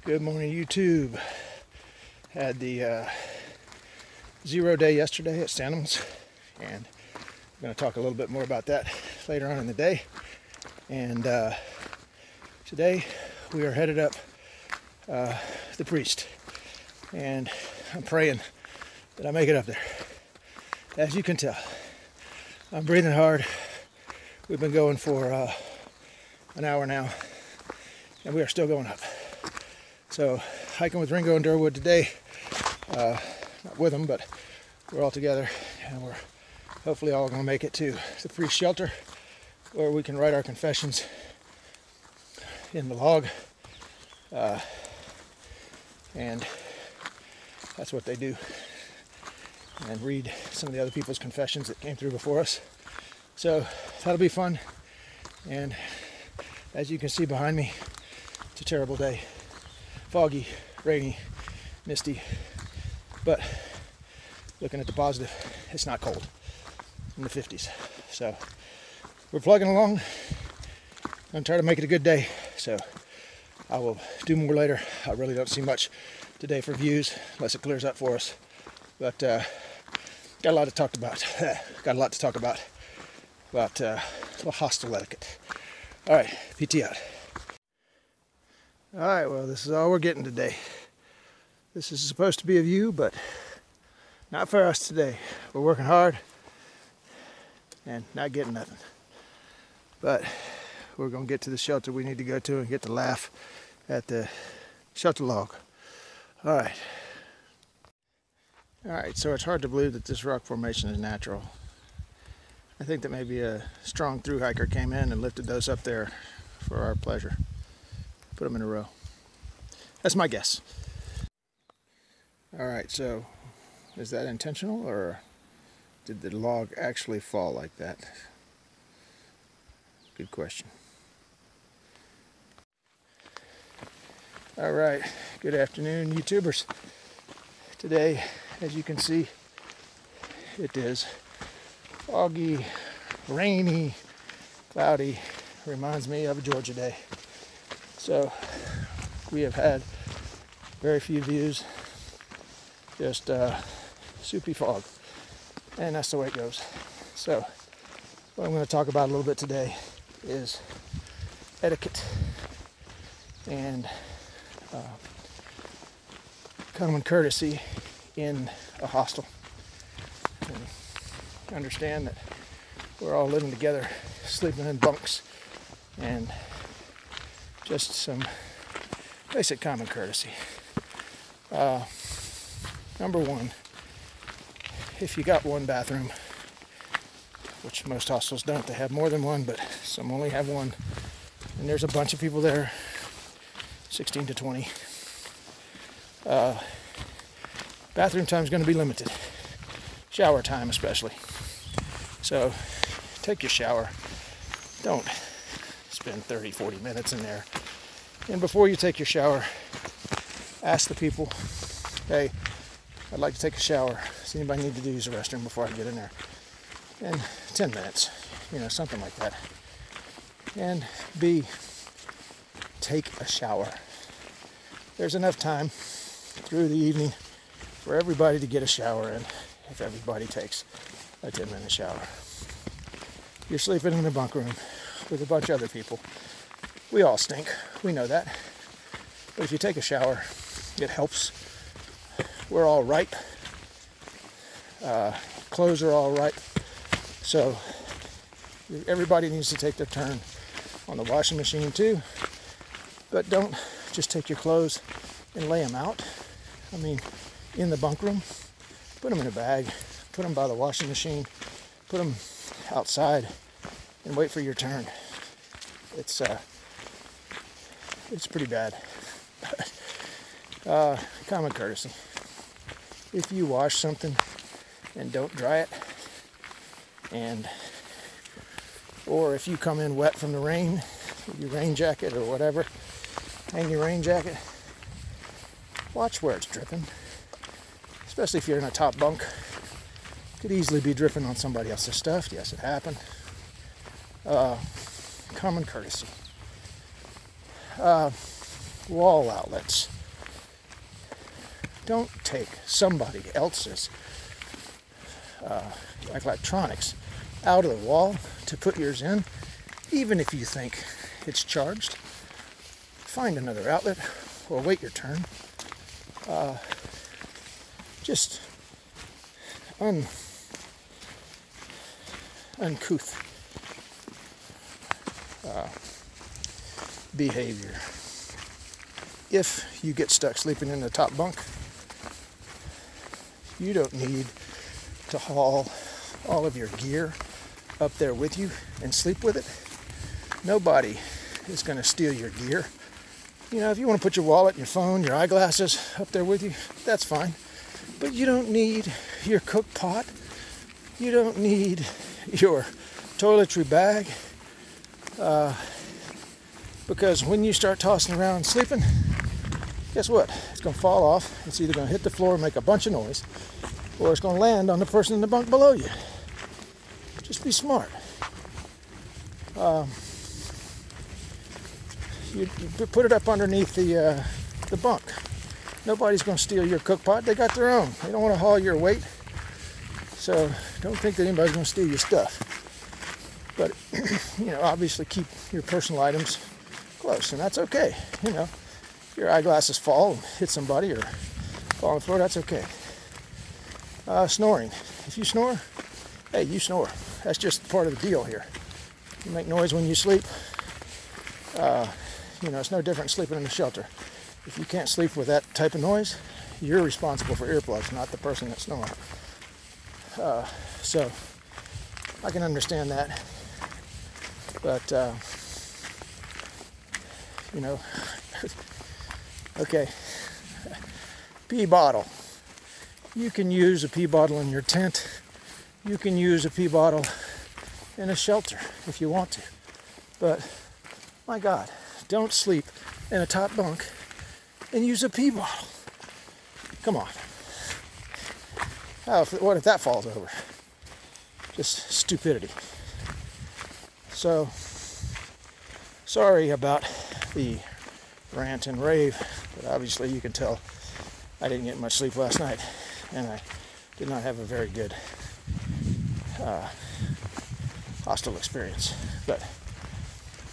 Good morning, YouTube. Had the 0 day yesterday at Stanham's, and I'm going to talk a little bit more about that later on in the day. And today we are headed up the Priest, and I'm praying that I make it up there. As you can tell, I'm breathing hard. We've been going for an hour now, and we are still going up. So, hiking with Ringo and Durwood today. Not with them, but we're all together, and we're hopefully all going to make it to the free shelter where we can write our confessions in the log. And that's what they do. And read some of the other people's confessions that came through before us. So, that'll be fun. And as you can see behind me, it's a terrible day. Foggy, rainy, misty, but looking at the positive, it's not cold, in the 50s. So we're plugging along. I'm gonna try to make it a good day. So I will do more later. I really don't see much today for views unless it clears up for us. But got a lot to talk about. The hostel etiquette. All right, PT out. Alright, well, this is all we're getting today. This is supposed to be a view, but not for us today. We're working hard and not getting nothing. But we're going to get to the shelter we need to go to and get to laugh at the shelter log. Alright. Alright, so it's hard to believe that this rock formation is natural. I think that maybe a strong through hiker came in and lifted those up there for our pleasure. Put them in a row. That's my guess. Alright, so is that intentional, or did the log actually fall like that? Good question. Alright, good afternoon, YouTubers. Today, as you can see, it is foggy, rainy, cloudy. Reminds me of a Georgia day. So we have had very few views, just soupy fog, and that's the way it goes. So what I'm going to talk about a little bit today is etiquette and common courtesy in a hostel. And understand that we're all living together, sleeping in bunks, and just some basic common courtesy. Number one, if you got one bathroom, which most hostels don't, they have more than one, but some only have one, and there's a bunch of people there, 16 to 20, bathroom time is going to be limited. Shower time especially. So take your shower. Don't spend 30-40 minutes in there. And before you take your shower, ask the people, hey, I'd like to take a shower. Does anybody need to use the restroom before I get in there? And 10 minutes, something like that. And B, take a shower. There's enough time through the evening for everybody to get a shower in if everybody takes a 10-minute shower. You're sleeping in a bunk room with a bunch of other people. We all stink. We know that. But if you take a shower, it helps. We're all ripe. Clothes are all ripe. So everybody needs to take their turn on the washing machine too. But don't just take your clothes and lay them out. I mean, in the bunk room. Put them in a bag. Put them by the washing machine. Put them outside and wait for your turn. It's pretty bad. Common courtesy. If you wash something and don't dry it, or if you come in wet from the rain, your rain jacket or whatever, hang your rain jacket, watch where it's dripping. Especially if you're in a top bunk. Could easily be dripping on somebody else's stuff. Yes, it happened. Common courtesy. wall outlets. Don't take somebody else's electronics out of the wall to put yours in, even if you think it's charged. Find another outlet or wait your turn. Just uncouth behavior. If you get stuck sleeping in the top bunk, you don't need to haul all of your gear up there with you and sleep with it. Nobody is going to steal your gear. You know, if you want to put your wallet, your phone, your eyeglasses up there with you, that's fine. But you don't need your cook pot. You don't need your toiletry bag. Because when you start tossing around and sleeping, guess what? It's going to fall off. It's either going to hit the floor and make a bunch of noise, or it's going to land on the person in the bunk below you. Just be smart. You put it up underneath the bunk. Nobody's going to steal your cook pot. They got their own. They don't want to haul your weight. So don't think that anybody's going to steal your stuff. But, you know, obviously keep your personal items close, and that's okay. You know, if your eyeglasses fall and hit somebody or fall on the floor, that's okay. Snoring. If you snore, hey, you snore. That's just part of the deal here. You make noise when you sleep. You know, it's no different sleeping in the shelter. If you can't sleep with that type of noise, you're responsible for earplugs, not the person that's snoring. So I can understand that. But, you know, okay. Pee bottle. You can use a pee bottle in your tent. You can use a pee bottle in a shelter if you want to. But, my God, don't sleep in a top bunk and use a pee bottle. Come on. What if that falls over? Just stupidity. So, sorry about the rant and rave, but obviously you can tell I didn't get much sleep last night, and I did not have a very good hostel experience. But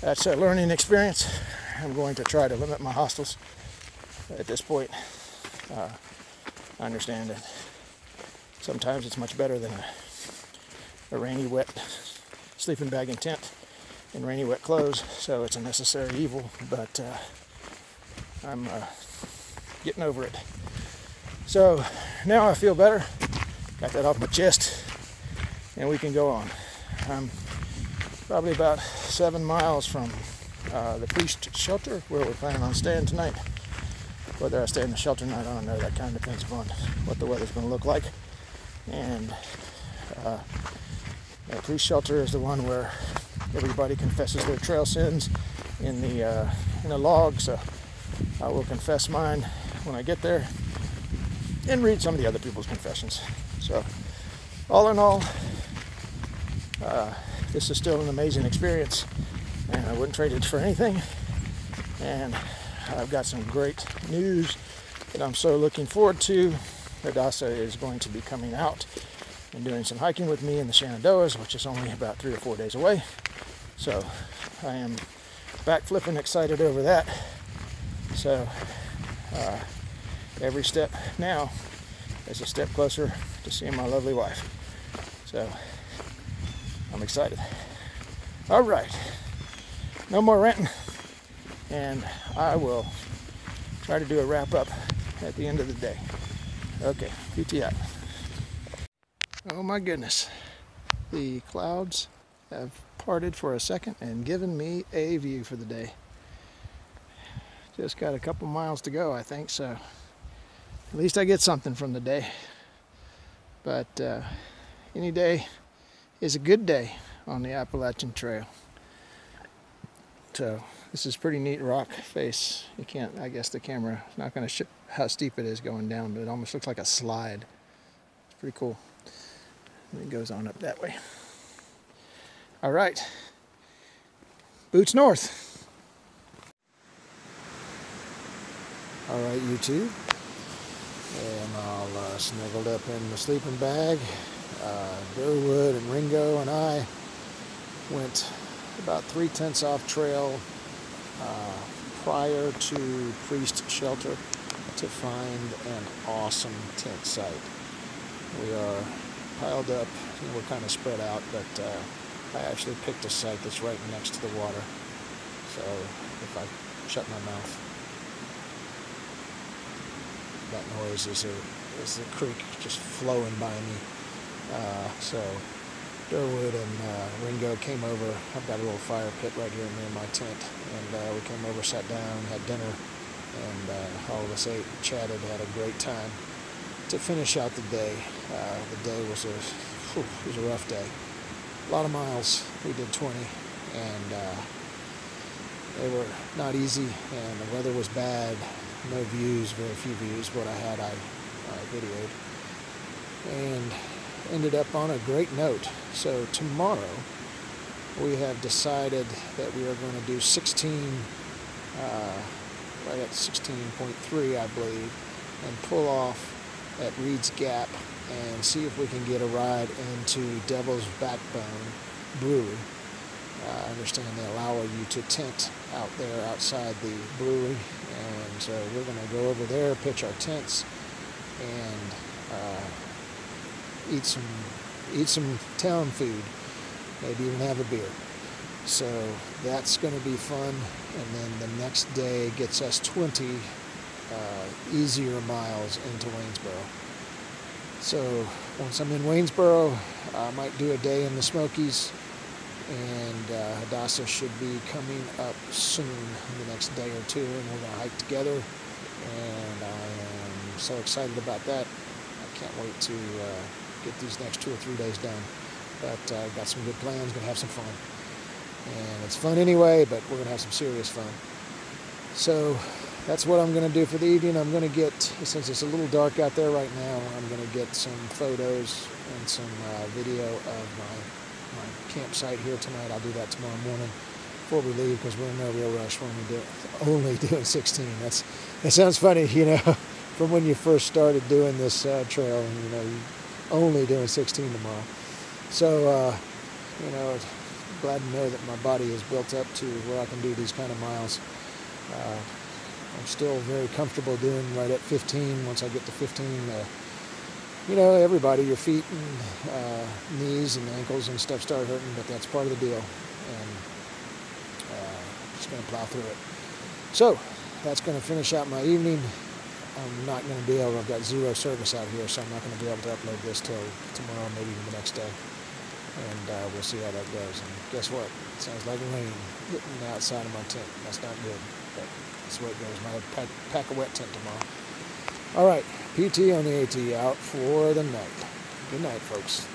that's a learning experience. I'm going to try to limit my hostels at this point. I understand that sometimes it's much better than a rainy, wet sleeping bag and tent in rainy, wet clothes, so it's a necessary evil, but I'm getting over it. So now I feel better. Got that off my chest, and we can go on. I'm probably about 7 miles from the police shelter where we're planning on staying tonight. Whether I stay in the shelter or not, I don't know. That kind of depends upon what the weather's going to look like. And the police shelter is the one where everybody confesses their trail sins in the log. So I will confess mine when I get there and read some of the other people's confessions. So all in all, this is still an amazing experience, and I wouldn't trade it for anything. And I've got some great news that I'm so looking forward to. Hadassah is going to be coming out and doing some hiking with me in the Shenandoahs, which is only about 3 or 4 days away. So I am backflipping excited over that. So every step now is a step closer to seeing my lovely wife. So I'm excited. All right, no more ranting, and I will try to do a wrap up at the end of the day. Okay, PT out. Oh my goodness, the clouds have parted for a second and given me a view for the day. Just got a couple miles to go, I think, so at least I get something from the day. But any day is a good day on the Appalachian Trail. So this is pretty neat rock face. You can't, I guess the camera is not going to show how steep it is going down, but it almost looks like a slide. It's pretty cool. And it goes on up that way. All right, boots north. Alright, YouTube. And all snuggled up in the sleeping bag. Durwood and Ringo and I went about 3/10 off trail prior to Priest Shelter to find an awesome tent site. We are piled up, we're kind of spread out, but I actually picked a site that's right next to the water. So if I shut my mouth, that noise is the creek just flowing by me. So Durwood and Ringo came over. I've got a little fire pit right here near my tent, and we came over, sat down, had dinner, and all of us ate, chatted, had a great time to finish out the day. The day was a rough day. A lot of miles. We did 20, and they were not easy, and the weather was bad. No views, very few views. What I had, I videoed, and ended up on a great note. So tomorrow we have decided that we are going to do 16, right at 16.3, I believe, and pull off at Reed's Gap and see if we can get a ride into Devil's Backbone Brewery. I understand they allow you to tent out there outside the brewery, and so we're going to go over there, pitch our tents, and eat some town food, maybe even have a beer. So that's going to be fun, and then the next day gets us 20 easier miles into Waynesboro. So once I'm in Waynesboro, I might do a day in the Smokies, and Hadassah should be coming up soon, in the next day or two, and we're going to hike together, and I am so excited about that. I can't wait to get these next 2 or 3 days done, but I've got some good plans, going to have some fun, and it's fun anyway, but we're going to have some serious fun. So that's what I'm going to do for the evening. I'm going to get, since it's a little dark out there right now, I'm going to get some photos and some video of my campsite here tonight. I'll do that tomorrow morning before we leave, because we're in no real rush when we do only doing 16. That sounds funny, you know, from when you first started doing this trail, and you know, you only doing 16 tomorrow. So, you know, glad to know that my body is built up to where I can do these kind of miles. I'm still very comfortable doing right at 15. Once I get to 15, you know, everybody, your feet and knees and ankles and stuff start hurting, but that's part of the deal, and just going to plow through it. So that's going to finish out my evening. I'm not going to be able, I've got zero service out here, so I'm not going to be able to upload this till tomorrow, maybe even the next day, and we'll see how that goes. And guess what? It sounds like rain hitting the outside of my tent. That's not good, but that's the way it goes. Might pack a wet tent tomorrow. All right, PT on the AT out for the night. Good night, folks.